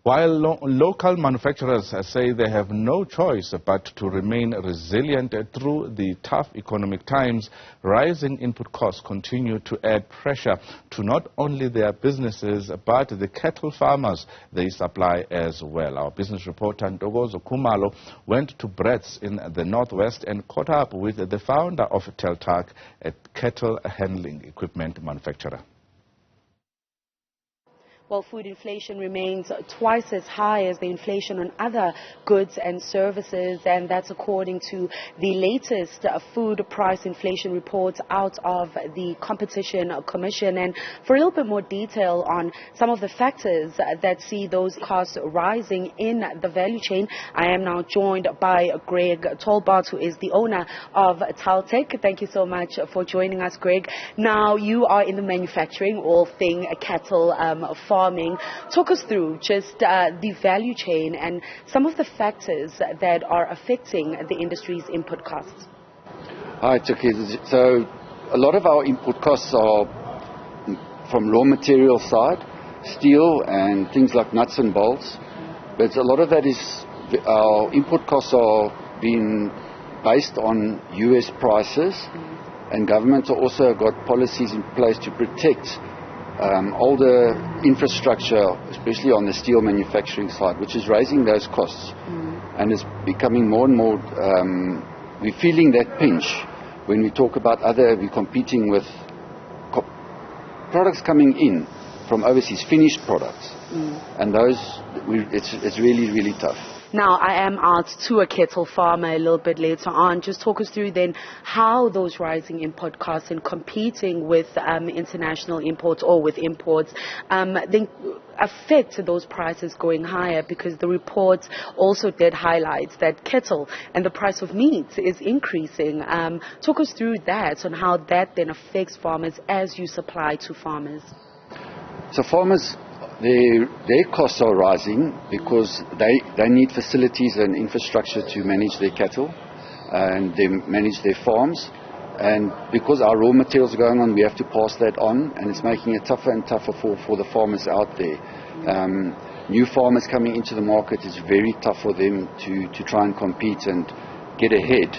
While local manufacturers say they have no choice but to remain resilient through the tough economic times, rising input costs continue to add pressure to not only their businesses but the cattle farmers they supply as well. Our business reporter Ntokozo Khumalo went to Bretts in the northwest and caught up with the founder of Teltak, a cattle handling equipment manufacturer. Well, food inflation remains twice as high as the inflation on other goods and services, and that's according to the latest food price inflation report out of the Competition Commission. And for a little bit more detail on some of the factors that see those costs rising in the value chain, I am now joined by Greg Tolbart, who is the owner of Teltak. Thank you so much for joining us, Greg. Now, you are in the manufacturing, all thing cattle farming. Talk us through just the value chain and some of the factors that are affecting the industry's input costs. Hi, Tuki. So a lot of our input costs are from raw material side, steel and things like nuts and bolts. But a lot of that is, our input costs are being based on US prices, and governments also got policies in place to protect older infrastructure, especially on the steel manufacturing side, which is raising those costs. And it's becoming more and more, we're feeling that pinch when we talk about we're competing with products coming in from overseas, finished products. And those, it's really, really tough. Now, I am asked to a cattle farmer a little bit later on. Just talk us through then how those rising input costs and competing with international imports or with imports then affect those prices going higher, because the report also did highlight that cattle and the price of meat is increasing. Talk us through that, on how that then affects farmers as you supply to farmers. So farmers, their costs are rising because they need facilities and infrastructure to manage their cattle and they manage their farms. And because our raw materials are going on, we have to pass that on, and it's making it tougher and tougher for the farmers out there. New farmers coming into the market, is very tough for them to try and compete and get ahead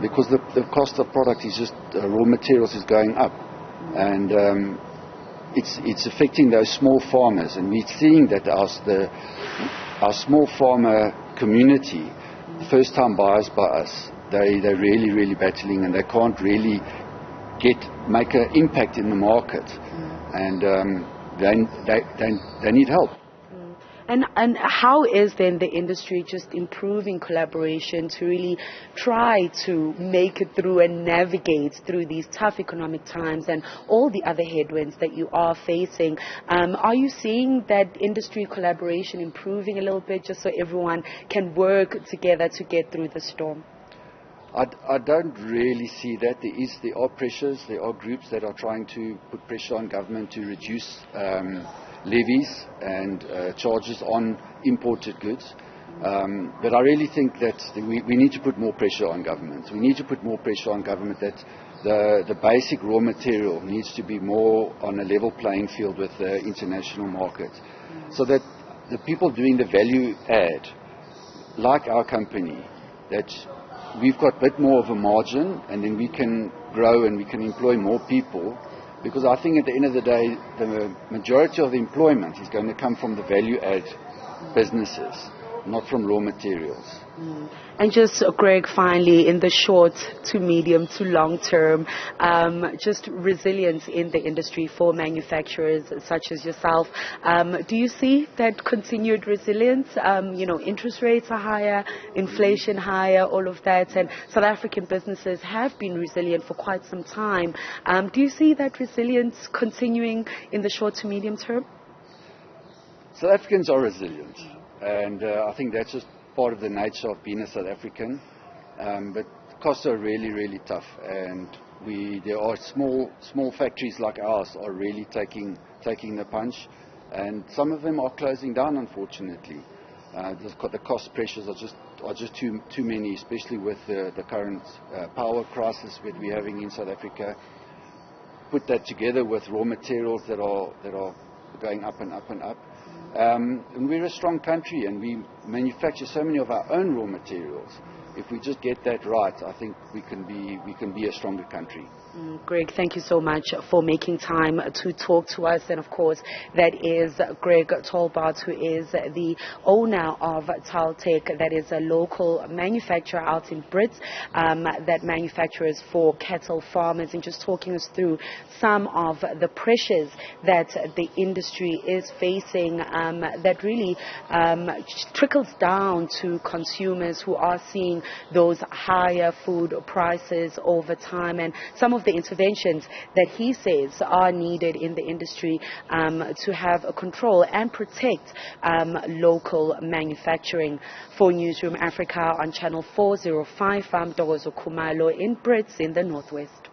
because the cost of product is just, raw materials is going up. And it's affecting those small farmers, and we're seeing that our small farmer community, first-time buyers by us, they're really, really battling, and they can't really make an impact in the market, and they need help. And how is then the industry just improving collaboration to really try to make it through and navigate through these tough economic times and all the other headwinds that you are facing? Are you seeing that industry collaboration improving a little bit, just so everyone can work together to get through the storm? I don't really see that. There are pressures, there are groups that are trying to put pressure on government to reduce levies and charges on imported goods. But I really think that we need to put more pressure on government. We need to put more pressure on government that the basic raw material needs to be more on a level playing field with the international market, so that the people doing the value add, like our company, that we've got a bit more of a margin, and then we can grow and we can employ more people. Because I think at the end of the day, the majority of the employment is going to come from the value-add businesses, not from raw materials. And just, Greg, finally, in the short to medium to long term, just resilience in the industry for manufacturers such as yourself. Do you see that continued resilience? Interest rates are higher, inflation higher, all of that, and South African businesses have been resilient for quite some time. Do you see that resilience continuing in the short to medium term? South Africans are resilient, and I think that's just part of the nature of being a South African. But costs are really, really tough, and there are small factories like ours are really taking the punch, and some of them are closing down, unfortunately. The cost pressures are just too many, especially with the current power crisis that we're having in South Africa. Put that together with raw materials that are going up and up and up. And we're a strong country, and we manufacture so many of our own raw materials. If we just get that right, I think we can be a stronger country. Greg, thank you so much for making time to talk to us. And of course, that is Greg Tolbert, who is the owner of Taltech, that is a local manufacturer out in Brits that manufactures for cattle farmers, and just talking us through some of the pressures that the industry is facing that really trickles down to consumers who are seeing those higher food prices over time, and some of the interventions that he says are needed in the industry to have a control and protect local manufacturing. For Newzroom Afrika on Channel 405, I'm Dogozo Kumalo in Brits in the Northwest.